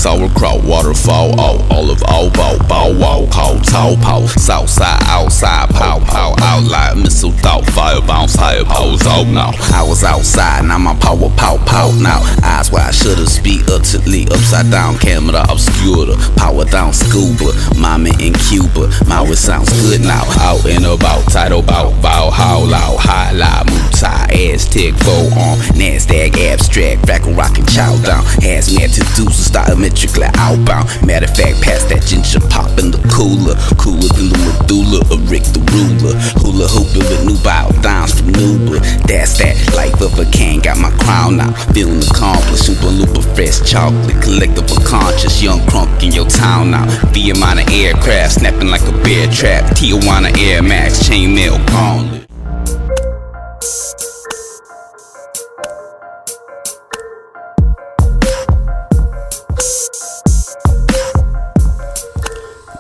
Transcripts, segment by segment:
sauerkraut, waterfall, olive, all bow wow, call, tall pow, south side, outside, pow, outline, missile thought, fire bounce, higher pose, out now. I was outside, now my power, pow, now. Eyes wide, should've speak utterly, upside down, camera obscura, power down, scuba, mama in Cuba, my it sounds good now. Out and about, title bout, bow, how loud, high, loud, Mutai, Aztec, forearm, NASDAQ, abstract, frackle, rockin', chow down, hazmat to deuces, diametrically outbound. Matter of fact, pass that ginger pop in the cooler than the medulla of Rick the Ruler. Hula hooping with new bow downs from Nuba. That's that life of a king, got my crown now, feeling accomplished. Super looper, fresh chocolate, collectible conscious, young crunk in your town now. Via minor aircraft, snapping like a bear trap. Tijuana Air Max, chainmail gauntlet.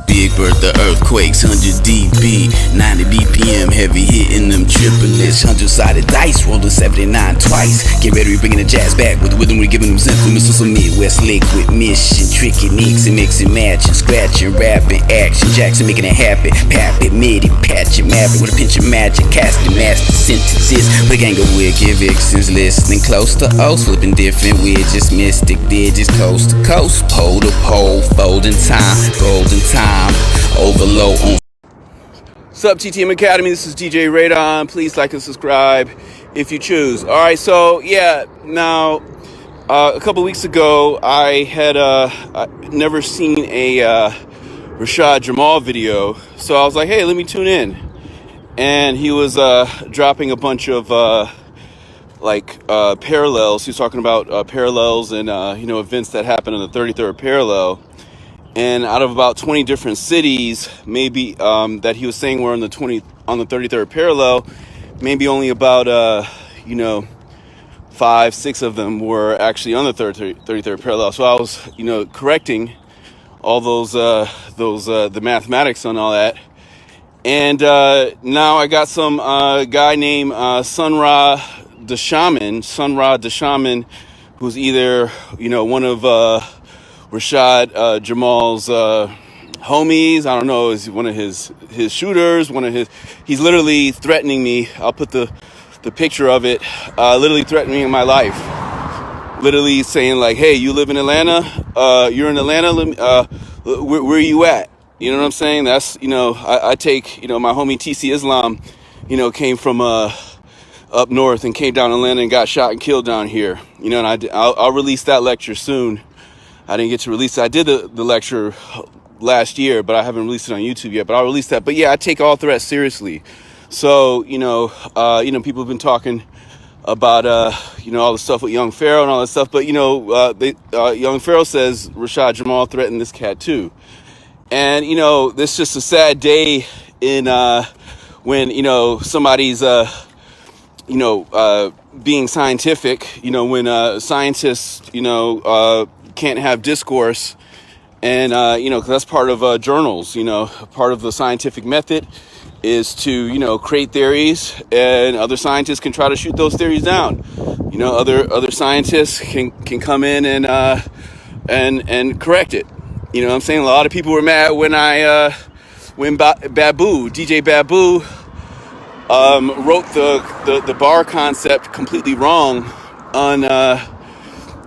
Big Bertha earthquakes, 100 dB, 90 BPM, heavy hitting them triplets, 100-sided dice, rolling 79 twice. Get ready, we bringing the jazz back with the rhythm, we giving them sentiments to some Midwest liquid mission, tricky nicks and mixing, matching, scratching, rapping, action, Jackson making it happen, pap it, midi, patch it, maverick with a pinch of magic, casting master sentences, with a gang of wicked vixens, listening close to O's, flipping different widgets, mystic digits, coast to coast, pole to pole, folding time, golden time. Overload on. What's up, TTM Academy? This is DJ Raedawn. Please like and subscribe if you choose. All right, so yeah, now a couple weeks ago, I had never seen a RASHAD Jamal video, so I was like, hey, let me tune in. And he was dropping a bunch of parallels. He was talking about parallels and events that happened in the 33rd parallel. And out of about 20 different cities, maybe that he was saying were on the 33rd parallel, maybe only about 5-6 of them were actually on the 33rd parallel. So I was correcting all those the mathematics on all that. And now I got some guy named Sunra Deshaman, who's either one of RASHAD Jamal's homies. I don't know, is one of his shooters, he's literally threatening me. I'll put the picture of it, literally threatening my life, literally saying like, hey, you live in Atlanta, you're in Atlanta, where are you at? You know what I'm saying? That's, I take, my homie TC Islam, came from up north and came down to Atlanta and got shot and killed down here, and I'll release that lecture soon. I didn't get to release it. I did the lecture last year, but I haven't released it on YouTube yet. But I'll release that. But yeah, I take all threats seriously. So people have been talking about all the stuff with Young Pharaoh and all that stuff. But Young Pharaoh says RASHAD Jamal threatened this cat too. And this is just a sad day in when somebody's being scientific. When scientists can't have discourse, and 'cause that's part of journals. Part of the scientific method is to create theories, and other scientists can try to shoot those theories down. Other scientists can come in and correct it. I'm saying? A lot of people were mad when DJ Babu wrote the bar concept completely wrong on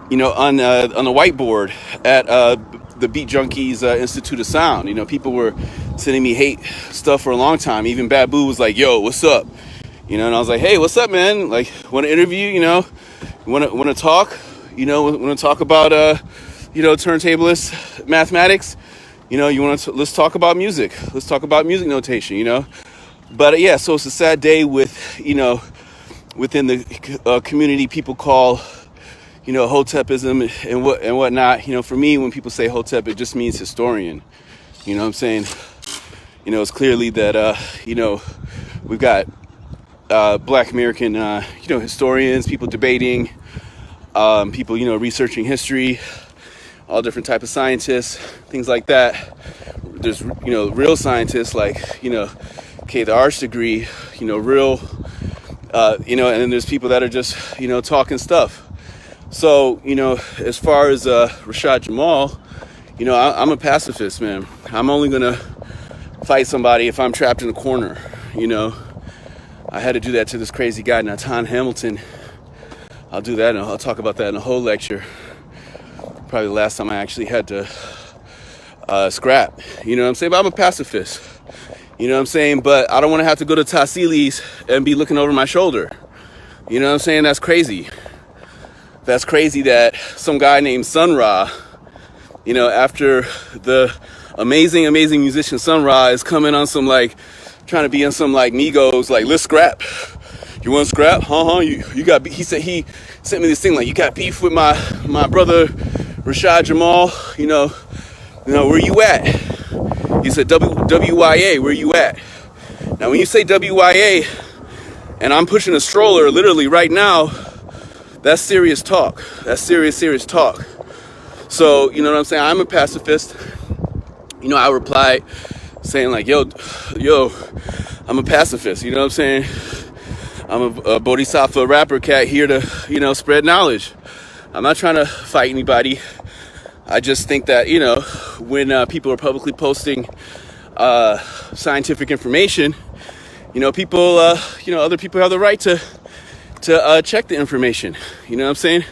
on the whiteboard at the Beat Junkies Institute of Sound. People were sending me hate stuff for a long time. Even Babu was like, yo, what's up? And I was like, hey, what's up, man? Like, want to interview, want to talk, want to talk about, turntablist mathematics, let's talk about music. Let's talk about music notation, But yeah, so it's a sad day with, within the community people call, Hotepism and whatnot. For me, when people say Hotep, it just means historian. You know what I'm saying? It's clearly that, we've got Black American, historians, people debating, people, researching history, all different type of scientists, things like that. There's, real scientists like, okay, the arts degree, real, and then there's people that are just, talking stuff. So, as far as RASHAD Jamal, I'm a pacifist, man. I'm only gonna fight somebody if I'm trapped in a corner. I had to do that to this crazy guy, Nathan Hamilton. I'll do that, and I'll talk about that in a whole lecture. Probably the last time I actually had to scrap. You know what I'm saying? But I'm a pacifist. You know what I'm saying? But I don't want to have to go to Tassili's and be looking over my shoulder. You know what I'm saying? That's crazy. That's crazy that some guy named Sun Ra, after the amazing musician Sun Ra is coming on some trying to be on some Migos, let's scrap. You want to scrap? You got. He said he sent me this thing you got beef with my brother RASHAD Jamal. Where you at? He said WYA. Where you at? Now when you say WYA, and I'm pushing a stroller literally right now, that's serious talk. That's serious talk. So you know what I'm saying? I'm a pacifist. I replied saying yo, I'm a pacifist. You know what I'm saying? I'm a bodhisattva rapper cat here to, spread knowledge. I'm not trying to fight anybody. I just think that, when people are publicly posting scientific information, people, other people have the right to check the information. You know what I'm saying?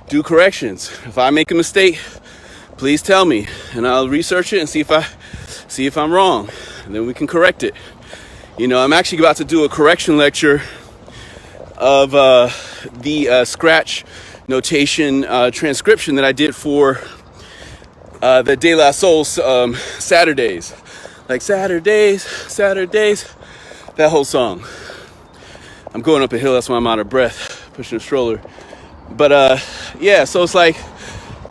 Do corrections. If I make a mistake, please tell me, and I'll research it and see if I'm wrong, and then we can correct it. I'm actually about to do a correction lecture of the scratch notation transcription that I did for the De La Soul Saturdays. Saturdays, that whole song. I'm going up a hill, that's why I'm out of breath, pushing a stroller. But so it's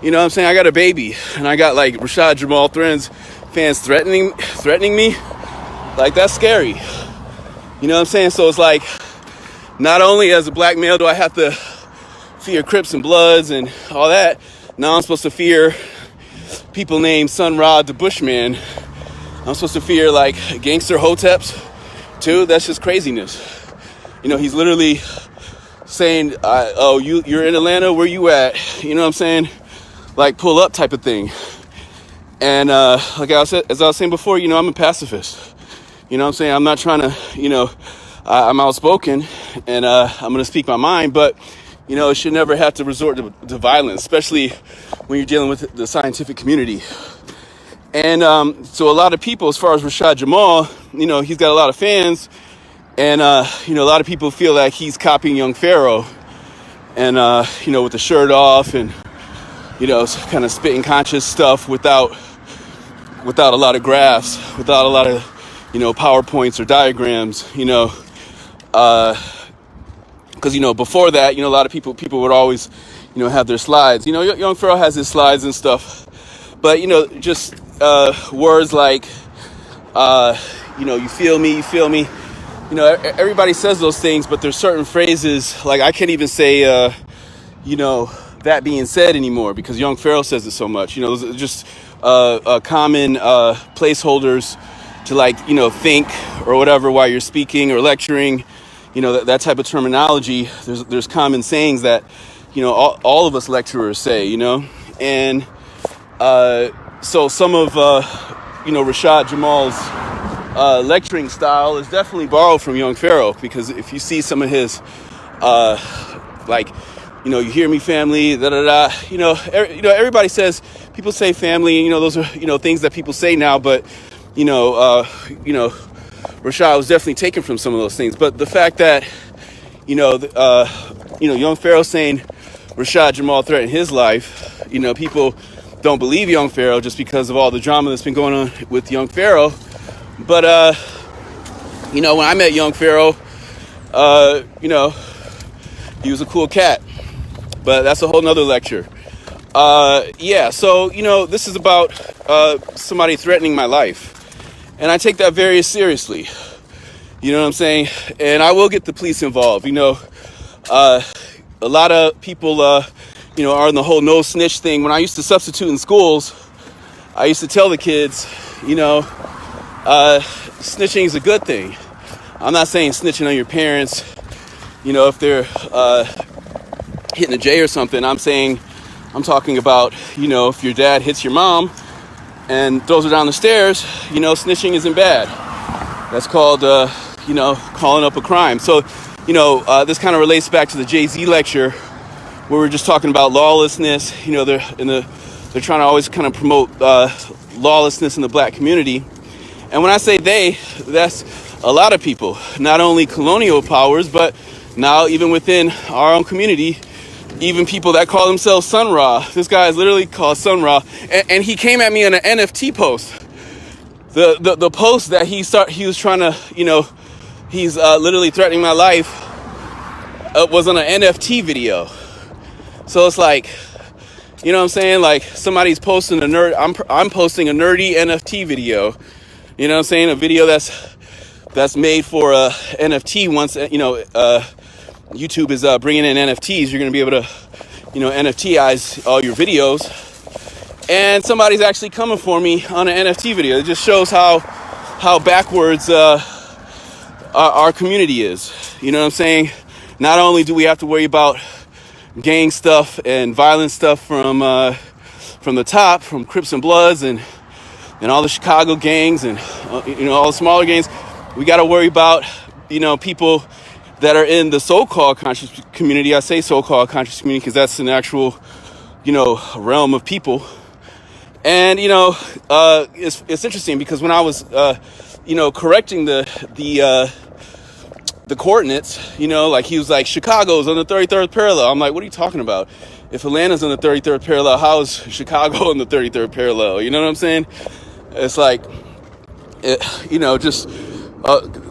you know what I'm saying, I got a baby, and I got RASHAD Jamal Threatens fans threatening me. That's scary. You know what I'm saying? So it's not only as a black male do I have to fear Crips and Bloods and all that, now I'm supposed to fear people named Sun Ra the Bushman. I'm supposed to fear gangster hoteps too. That's just craziness. He's literally saying, you're in Atlanta, where you at? You know what I'm saying? Pull up type of thing. And as I was saying before, I'm a pacifist. You know what I'm saying? I'm not trying to, I'm outspoken, and I'm going to speak my mind, but, it should never have to resort to violence, especially when you're dealing with the scientific community. And so a lot of people, as far as RASHAD Jamal, he's got a lot of fans, and, a lot of people feel like he's copying Young Pharaoh, and, with the shirt off and, kind of spitting conscious stuff without a lot of graphs, without a lot of, PowerPoints or diagrams, because, before that, a lot of people would always, have their slides. Young Pharaoh has his slides and stuff, but, just words you feel me. Everybody says those things, but there's certain phrases, I can't even say, that being said anymore because Young Pharaoh says it so much. Those are just common placeholders to think or whatever while you're speaking or lecturing. That type of terminology. There's common sayings that all of us lecturers say. And so some of RASHAD Jamal's lecturing style is definitely borrowed from Young Pharaoh, because if you see some of his you hear me family, everybody says, people say family, those are, things that people say now, but, RASHAD was definitely taken from some of those things. But the fact that, Young Pharaoh saying RASHAD Jamal threatened his life, people don't believe Young Pharaoh just because of all the drama that's been going on with Young Pharaoh. But, when I met Young Pharaoh, he was a cool cat. But that's a whole nother lecture. So, this is about somebody threatening my life. And I take that very seriously. You know what I'm saying? And I will get the police involved. A lot of people, are in the whole no snitch thing. When I used to substitute in schools, I used to tell the kids, snitching is a good thing. I'm not saying snitching on your parents, if they're hitting a J or something. I'm talking about, if your dad hits your mom, and throws her down the stairs, you know, snitching isn't bad. That's called, you know, calling up a crime. So, you know, this kind of relates back to the Jay-Z lecture where we're just talking about lawlessness. You know, they're trying to always kind of promote lawlessness in the black community. And when I say they, that's a lot of people, not only colonial powers, but now even within our own community, even people that call themselves Sun Ra. This guy is literally called Sun Ra, and he came at me on an NFT post. The post that he was trying to, you know, he's literally threatening my life was on an NFT video. So it's like, you know what I'm saying? Like somebody's posting I'm posting a nerdy NFT video. You know what I'm saying? A video that's made for a NFT. Once, you know, YouTube is bringing in NFTs, you're going to be able to, you know, NFTize all your videos. And somebody's actually coming for me on an NFT video. It just shows how backwards our community is. You know what I'm saying? Not only do we have to worry about gang stuff and violent stuff from the top, from Crips and Bloods and all the Chicago gangs and you know, all the smaller gangs. We got to worry about, you know, people that are in the so-called conscious community. I say so-called conscious community because that's an actual, you know, realm of people. And you know, it's interesting because when I was you know, correcting the coordinates, you know, like he was like, Chicago's on the 33rd parallel. I'm like, what are you talking about? If Atlanta's on the 33rd parallel, how is Chicago on the 33rd parallel? You know what I'm saying? It's like, you know, just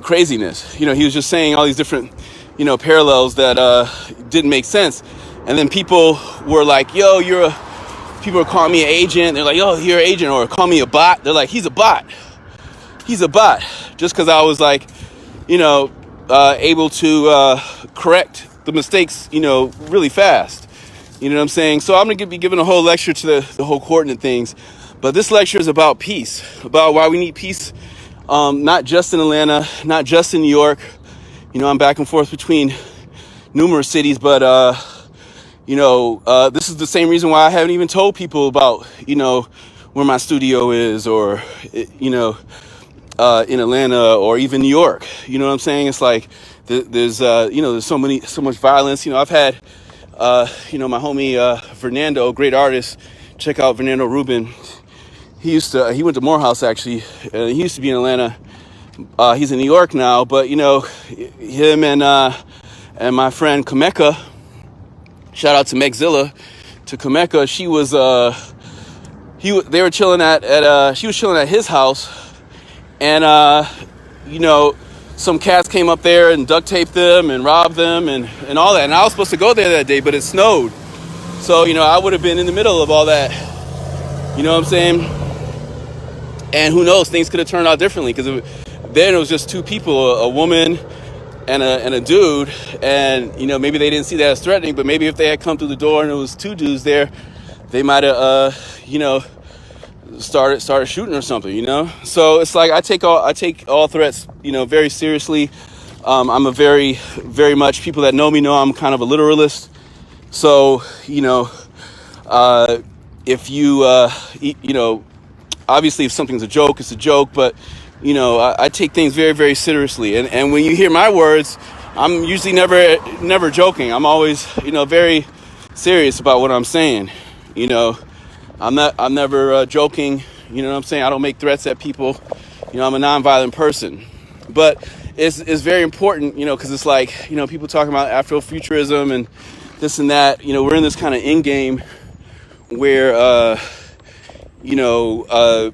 craziness. You know, he was just saying all these different, you know, parallels that didn't make sense. And then people were like, yo, people are calling me an agent. They're like, yo, you're an agent, or call me a bot. They're like, he's a bot. He's a bot. Just because I was like, you know, able to correct the mistakes, you know, really fast. You know what I'm saying? So I'm going to be giving a whole lecture to the whole coordinate things. But this lecture is about peace, about why we need peace, not just in Atlanta, not just in New York. You know, I'm back and forth between numerous cities, but, you know, this is the same reason why I haven't even told people about, you know, where my studio is, or, you know, in Atlanta or even New York. You know what I'm saying? It's like there's you know, there's so much violence. You know, I've had you know, my homie Fernando, great artist. Check out Fernando Rubin. He went to Morehouse actually. He used to be in Atlanta. He's in New York now, but you know, him and my friend Kameka. Shout out to Megzilla, to Kameka. She was they were chilling she was chilling at his house. And, you know, some cats came up there and duct taped them and robbed them and all that. And I was supposed to go there that day, but it snowed. So, you know, I would have been in the middle of all that. You know what I'm saying? And who knows, things could have turned out differently. Because then it was just two people, a woman and a dude. And, you know, maybe they didn't see that as threatening. But maybe if they had come through the door and it was two dudes there, they might have, you know, started shooting or something, you know. So it's like I take all threats, you know, very seriously. I'm a very much, people that know me know I'm kind of a literalist. So, you know, if you you know, obviously if something's a joke, it's a joke, but you know, I take things very, very seriously. And when you hear my words, I'm usually never joking. I'm always, you know, very serious about what I'm saying. You know, I'm never joking. You know what I'm saying? I don't make threats at people. You know, I'm a nonviolent person. But it's very important, you know, because it's like, you know, people talking about Afrofuturism and this and that. You know, we're in this kind of end game where, you know,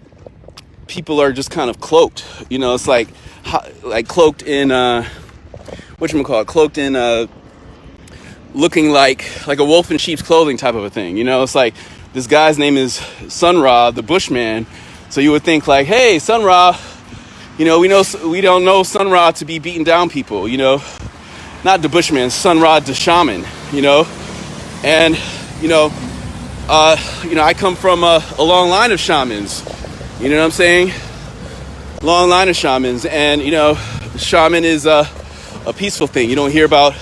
people are just kind of cloaked. You know, it's like cloaked in, whatchamacallit, cloaked in looking like a wolf in sheep's clothing type of a thing. You know, it's like this guy's name is Sun Ra, the Bushman. So you would think like, hey, Sun Ra, you know, we don't know Sun Ra to be beating down people, you know, not the Bushman, Sun Ra the shaman, you know, and you know, I come from a long line of shamans, you know what I'm saying? Long line of shamans, and you know, shaman is a peaceful thing. You don't hear about,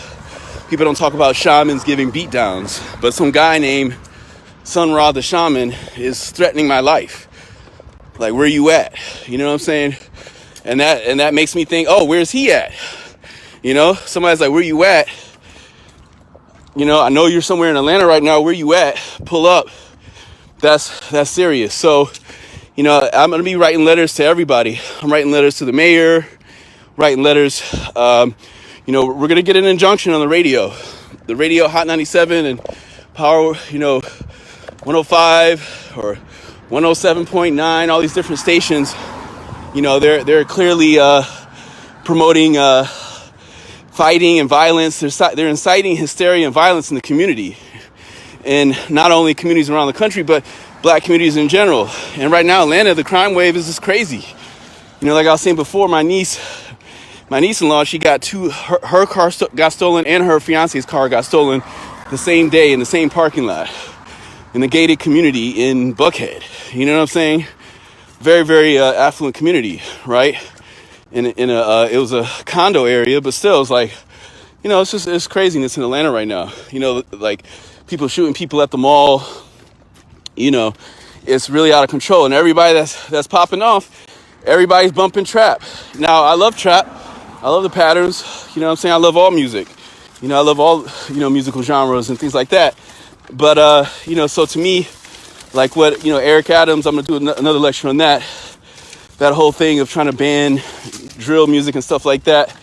people don't talk about shamans giving beatdowns, but some guy named Sun Ra the shaman is threatening my life. Like, where you at? You know what I'm saying? And that makes me think, oh, where's he at? You know, somebody's like, where you at? You know, I know you're somewhere in Atlanta right now. Where you at? Pull up. That's serious. So, you know, I'm going to be writing letters to everybody. I'm writing letters to the mayor, writing letters. You know, we're going to get an injunction on the radio. The radio, Hot 97 and Power, you know, 105 or 107.9, all these different stations, you know, they're clearly promoting fighting and violence. They're inciting hysteria and violence in the community. And not only communities around the country, but black communities in general. And right now, Atlanta, the crime wave is just crazy. You know, like I was saying before, my niece-in-law, she got her car got stolen and her fiance's car got stolen the same day in the same parking lot in the gated community in Buckhead. You know what I'm saying? Very, very affluent community, right? It was a condo area, but still, it's like, you know, it's craziness in Atlanta right now. You know, like people shooting people at the mall. You know, it's really out of control, and everybody that's popping off, everybody's bumping trap. Now, I love trap. I love the patterns. You know what I'm saying? I love all music. You know, I love all, you know, musical genres and things like that. But, you know, so to me, like what, you know, Eric Adams, I'm going to do another lecture on that whole thing of trying to ban drill music and stuff like that.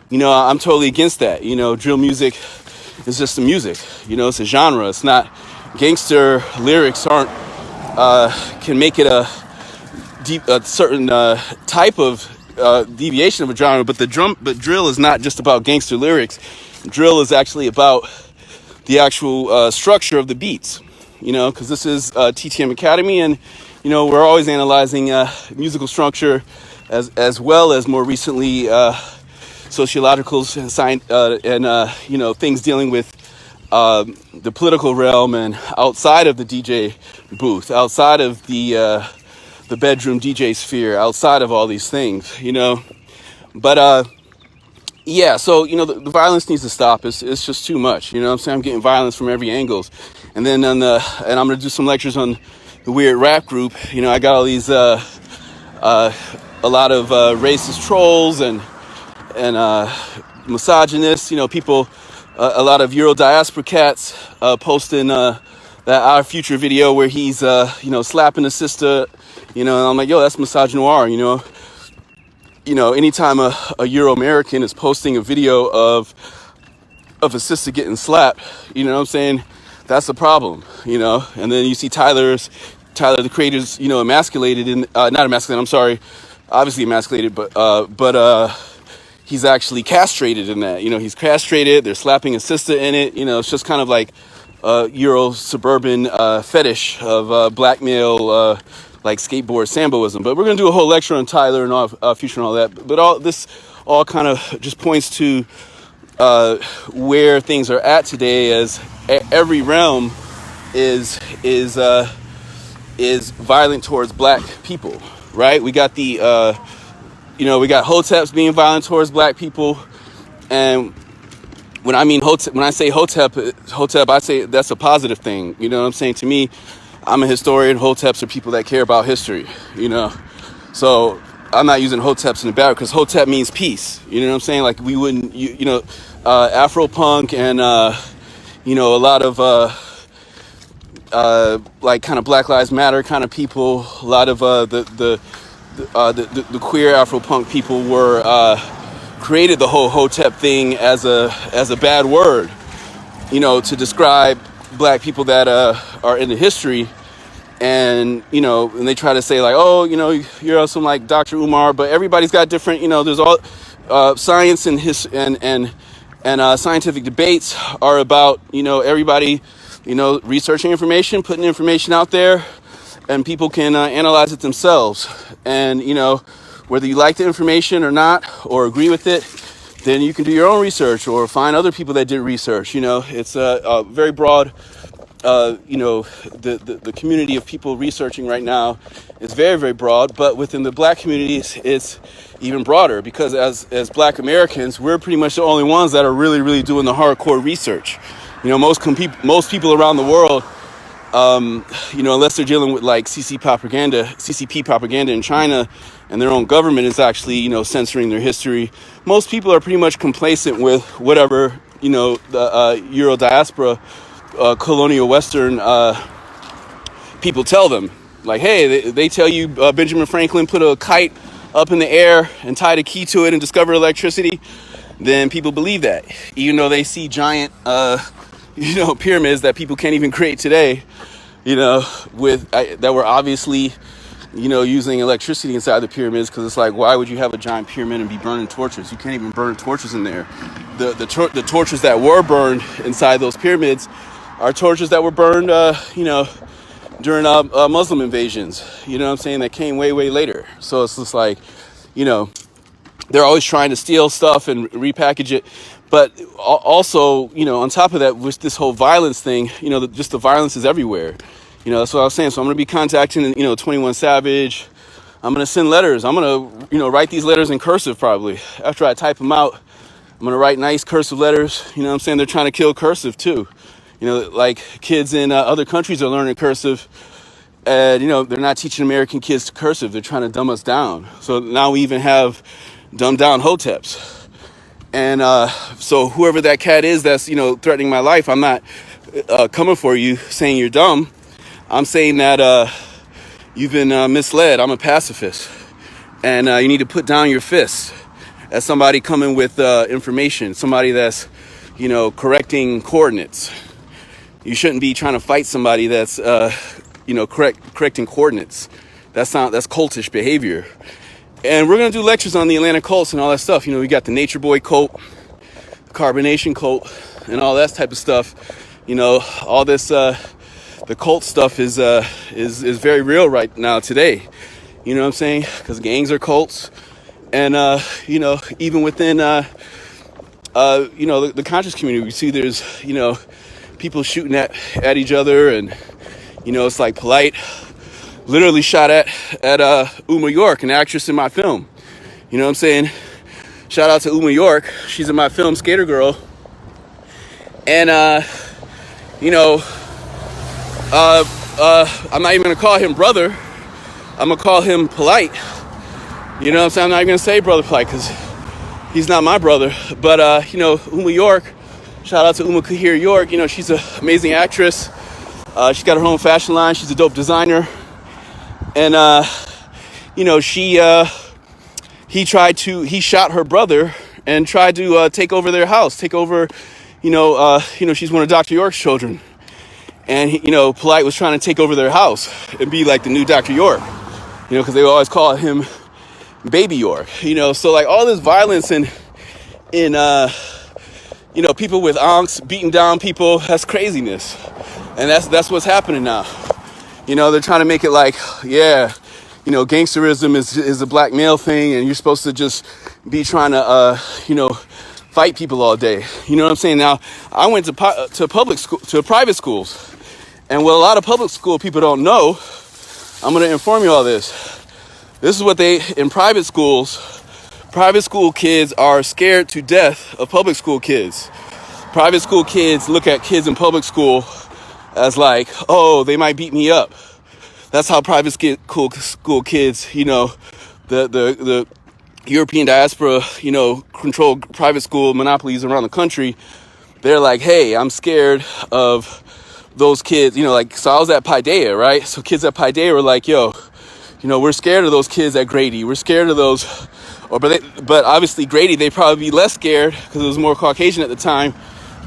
You know, I'm totally against that. You know, drill music is just the music. You know, it's a genre. It's not, gangster lyrics aren't, can make it a certain type of deviation of a genre, but drill is not just about gangster lyrics. Drill is actually about the actual structure of the beats, you know, because this is TTM Academy, and, you know, we're always analyzing musical structure as well as more recently sociologicals and science and you know, things dealing with the political realm and outside of the DJ booth, outside of the bedroom DJ sphere, outside of all these things, you know. But yeah, so, you know, the violence needs to stop. It's just too much, you know what I'm saying? I'm getting violence from every angles. And then and I'm going to do some lectures on the weird rap group. You know, I got all these a lot of racist trolls and misogynists, you know, people, a lot of Euro diaspora cats posting that Our Future video where he's, you know, slapping a sister, you know, and I'm like, yo, that's misogynoir, you know. You know, anytime a Euro-American is posting a video of a sister getting slapped, you know what I'm saying, that's a problem, you know. And then you see Tyler, the creator's, you know, emasculated, not emasculated, I'm sorry, obviously emasculated, but he's actually castrated in that. You know, he's castrated, they're slapping his sister in it, you know. It's just kind of like Euro suburban fetish of blackmail, like skateboard samboism. But we're going to do a whole lecture on Tyler and Our Future and all that. But all this all kind of just points to where things are at today, as every realm is violent towards black people, right? We got the you know, we got hoteps being violent towards black people. And when I mean hotep, when I say hotep, I say that's a positive thing. You know what I'm saying? To me, I'm a historian. Hoteps are people that care about history, you know. So I'm not using hoteps in the bad, because hotep means peace. You know what I'm saying? Like, we wouldn't, you know, Afro punk and, you know, a lot of like kind of Black Lives Matter kind of people, a lot of the queer Afro punk people were created the whole hotep thing as a bad word, you know, to describe black people that are in the history. And, you know, and they try to say like, oh, you know, you're some like Dr. Umar, but everybody's got different, you know, there's all science and scientific debates are about, you know, everybody, you know, researching information, putting information out there, and people can analyze it themselves. And, you know, whether you like the information or not, or agree with it, then you can do your own research or find other people that did research. You know, it's a very broad, you know, the community of people researching right now is very, very broad. But within the black communities, it's even broader, because as black Americans, we're pretty much the only ones that are really, really doing the hardcore research. You know, most people around the world Unless they're dealing with like CCP propaganda in China, and their own government is actually, censoring their history. Most people are pretty much complacent with whatever, the Euro diaspora, colonial Western people tell them. Like, hey, they tell you Benjamin Franklin put a kite up in the air and tied a key to it and discovered electricity. Then people believe that, even though they see giant, pyramids that people can't even create today, that were obviously, using electricity inside the pyramids. Because it's like, why would you have a giant pyramid and be burning torches? You can't even burn torches in there. The torches that were burned inside those pyramids are torches that were burned, during Muslim invasions. You know what I'm saying? That came way, way later. So it's just like, they're always trying to steal stuff and repackage it. But also, on top of that, with this whole violence thing, just the violence is everywhere. That's what I was saying. So I'm going to be contacting, 21 Savage. I'm going to send letters. I'm going to, write these letters in cursive probably. After I type them out, I'm going to write nice cursive letters. You know what I'm saying? They're trying to kill cursive too. Like kids in other countries are learning cursive. And, they're not teaching American kids to cursive. They're trying to dumb us down. So now we even have dumbed down hoteps. And so whoever that cat is that's, threatening my life, I'm not coming for you saying you're dumb. I'm saying that you've been misled. I'm a pacifist. And you need to put down your fists as somebody coming with information, somebody that's, correcting coordinates. You shouldn't be trying to fight somebody that's, correcting coordinates. That's cultish behavior. And we're going to do lectures on the Atlanta cults and all that stuff. We got the Nature Boy cult, the Carbonation cult, and all that type of stuff. All this, the cult stuff is very real right now today. You know what I'm saying? Because gangs are cults. And, even within, the conscious community, we see there's, people shooting at each other. And, it's like Polite literally shot at Uma York, an actress in my film. You know what I'm saying? Shout out to Uma York. She's in my film, Skater Girl. And, I'm not even going to call him brother. I'm going to call him Polite. You know what I'm saying? I'm not even going to say brother Polite because he's not my brother. But, Uma York, shout out to Uma Kahir York. She's an amazing actress. She's got her own fashion line. She's a dope designer. And, he shot her brother and tried to take over their house, she's one of Dr. York's children. And, Polite was trying to take over their house and be like the new Dr. York, because they always call him Baby York, so like all this violence in people with angst beating down people, that's craziness. And that's what's happening now. They're trying to make it like, yeah, gangsterism is a black male thing, and you're supposed to just be trying to, fight people all day. You know what I'm saying? Now, I went to private schools, and what a lot of public school people don't know, I'm going to inform you all this. This is what in private school kids are scared to death of public school kids. Private school kids look at kids in public school as like, oh, they might beat me up. That's how private school kids, the European diaspora, control private school monopolies around the country. They're like, hey, I'm scared of those kids, so I was at Paideia, right? So kids at Paideia were like, yo, we're scared of those kids at Grady. We're scared of those, but obviously Grady, they'd probably be less scared because it was more Caucasian at the time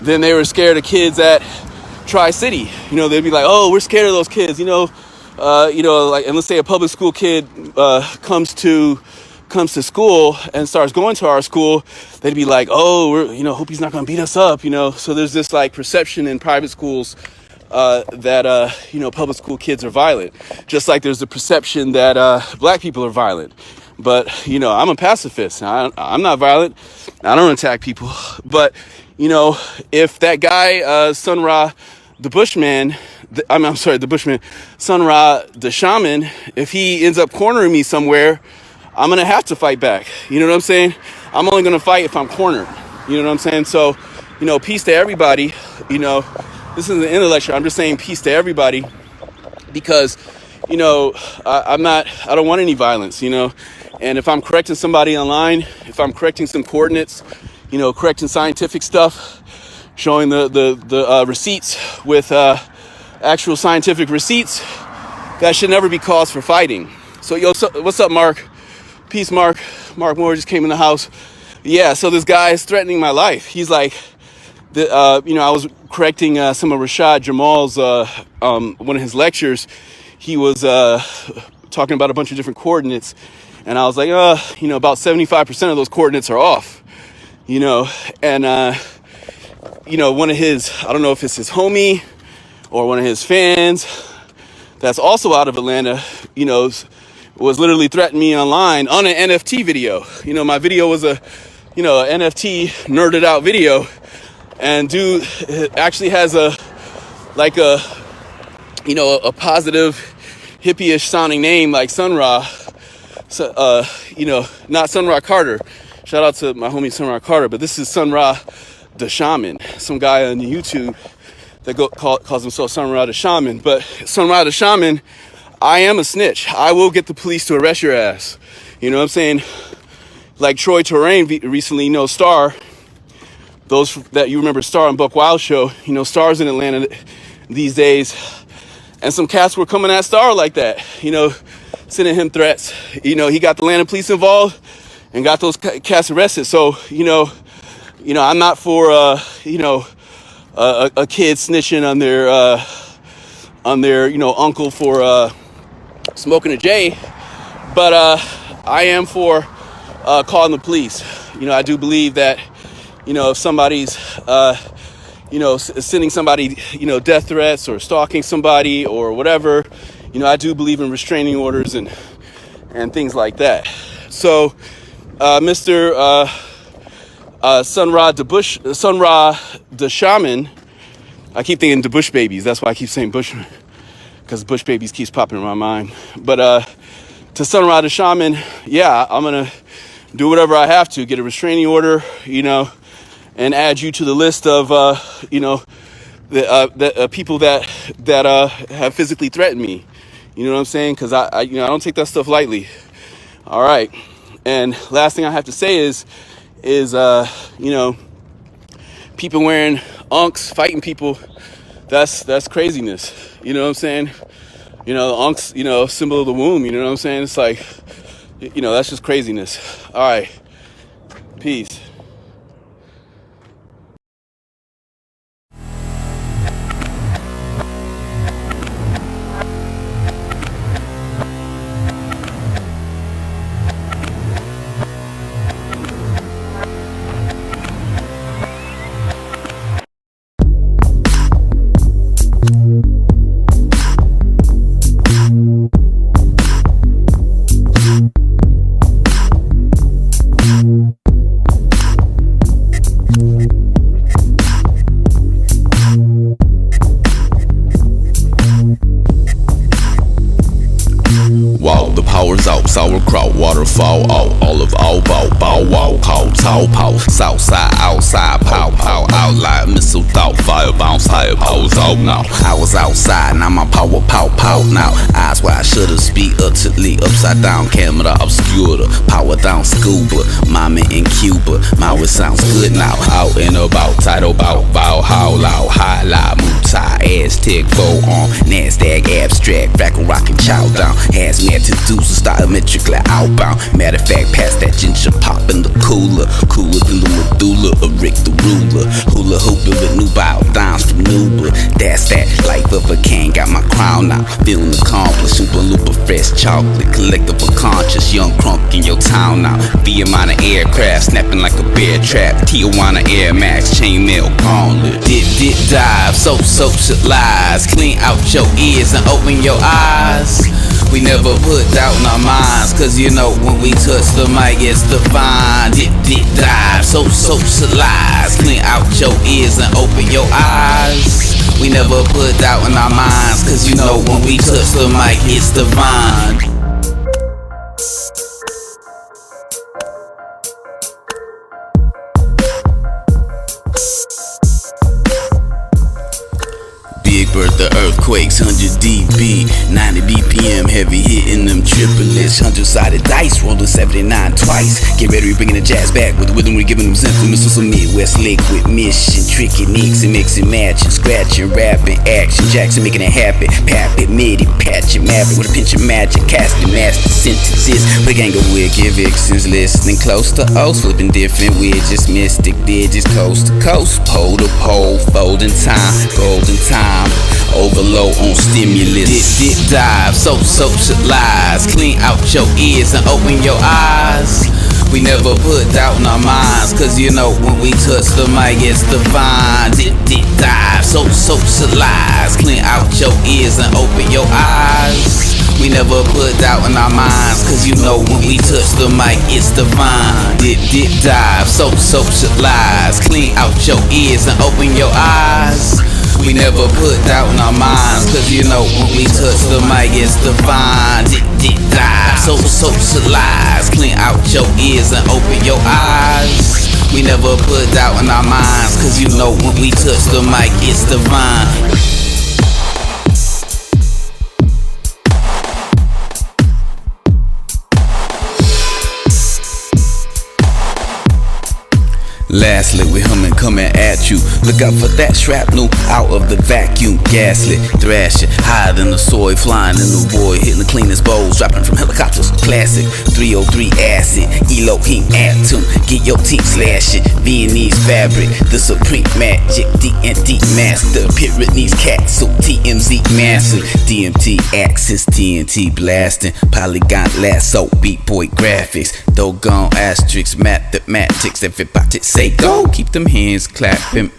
than they were scared of kids at Tri-City. They'd be like, oh, we're scared of those kids, and let's say a public school kid comes to school and starts going to our school, they'd be like, oh, hope he's not going to beat us up, So there's this like perception in private schools that public school kids are violent, just like there's the perception that black people are violent. But I'm a pacifist. I'm not violent. I don't attack people. But if that guy Sun Ra the Bushman, Sun Ra the shaman, if he ends up cornering me somewhere, I'm going to have to fight back. You know what I'm saying? I'm only going to fight if I'm cornered. You know what I'm saying? So, peace to everybody. this isn't the end of the lecture. I'm just saying peace to everybody because, you know, I don't want any violence, you know. And if I'm correcting somebody online, if I'm correcting some coordinates, you know, correcting scientific stuff, showing the receipts with actual scientific receipts, that should never be cause for fighting. So, yo, what's up, Mark? Peace, Mark. Mark Moore just came in the house. Yeah, so this guy is threatening my life. He's like, you know, I was correcting some of RASHAD Jamal's, one of his lectures. He was talking about a bunch of different coordinates. And I was like, you know, about 75% of those coordinates are off, you know. And, you know, one of his, I don't know if it's his homie or one of his fans that's also out of Atlanta, you know, was literally threatening me online on an NFT video. You know, my video was a, you know, an NFT nerded out video. And dude actually has a, like a, you know, a positive hippie-ish sounding name like Sun Ra. So, you know, not Sun Ra Carter. Shout out to my homie Sun Ra Carter, but this is Sun Ra the Shaman. Some guy on YouTube that calls himself Sun Ra the Shaman. But Sun Ra the Shaman, I am a snitch. I will get the police to arrest your ass. You know what I'm saying? Like Troy Terrain recently, you know, Star. Those that you remember Star on Buck Wild Show, you know, Star's in Atlanta these days. And some cats were coming at Star like that, you know, sending him threats. You know, he got the Atlanta police involved and got those cats arrested. So, you know, I'm not for, you know, a kid snitching on their, you know, uncle for smoking a J. But I am for calling the police. You know, I do believe that, you know, if somebody's, you know, sending somebody, you know, death threats or stalking somebody or whatever, you know, I do believe in restraining orders and things like that. So, Mr. Sun Ra the Shaman, I keep thinking the Bush babies. That's why I keep saying Bush, because Bush babies keeps popping in my mind. But to Sun Ra the Shaman, yeah, I'm gonna do whatever I have to, get a restraining order, you know, and add you to the list of, you know, the people that have physically threatened me. You know what I'm saying? Because I you know, I don't take that stuff lightly. All right. And last thing I have to say is you know, people wearing unks, fighting people. That's craziness. You know what I'm saying? You know, unks, you know, symbol of the womb. You know what I'm saying? It's like, you know, that's just craziness. All right. Peace. Wow, the power's out, sauerkraut, waterfall out, olive all bow wow, call, tall pow, south side, outside, pow, outline, missile thought, fire bounce, higher powers out now. I was outside, now my power, pow, now. Eyes wide, should've speed utterly, upside down, camera obscura, power down, scuba, mama in Cuba, my it sounds good now. Out and about, title bout, bow, how loud, high loud, Mutai, Aztec, foe on, NASDAQ, abstract, frackle rockin', chow down, hazmat to deuces, diametrically outbound. Matter of fact, pass that ginger pop in the cooler than the medulla, a Rick the ruler, hula hooping with new bow downs from Nuba. That's that life of a king, got my crown now, feeling accomplished, super looper fresh chocolate, collectible conscious, young crunk in your town now. Via minor aircraft, snapping like a bear trap, Tijuana Air Max, chainmail gauntlet. Dip dive, socialize, clean out your ears and open your eyes. We never put doubt in our minds, cause you know when we touch the mic it's divine. Dip dive, socialize, clean out your ears and open your eyes. We never put doubt in our minds, cause you know when we touch the mic it's divine. the earthquakes, 100 dB, 90 BPM, heavy hitting them triplets, 100-sided dice, rolling 79 twice. Get ready, we bringing the jazz back with the rhythm, we giving them sentiments to some Midwest liquid mission, tricky nicks and mixing, matching, scratching, rapping, action, Jackson making it happen, pap it, midi, patch it, map it with a pinch of magic, casting master sentences, with a gang of wicked vixens, listening close to O's, flipping different widgets, mystic digits, coast to coast, pole to pole, folding time, golden time, overload on stimulus, dip dive, so socialize, clean out your ears and open your eyes. We never put doubt in our minds, cause you know when we touch the mic it's divine. Dip dive, so socialize, clean out your ears and open your eyes. We never put doubt in our minds, cause you know when we touch the mic it's divine. Dip dive, so socialize, clean out your ears and open your eyes. We never put doubt in our minds, cause you know when we touch the mic it's divine. Dip dive, so socialize, clean out your ears and open your eyes. We never put doubt in our minds, cause you know when we touch the mic it's divine. Lastly, we humming coming at you. Look out for that shrapnel out of the vacuum. Gaslit, thrashing, higher than the soy, flying in the void, hitting the cleanest bowls, dropping from helicopters. Classic, 303 acid, Elohim atom, get your teeth slashing. Viennese fabric, the supreme magic, D&D master, Pyrenees capsule, TMZ massive, DMT axis, TNT blasting, polygon lasso, beat boy graphics, doggone asterisks, mathematics, everybody say go, keep them hands clapping,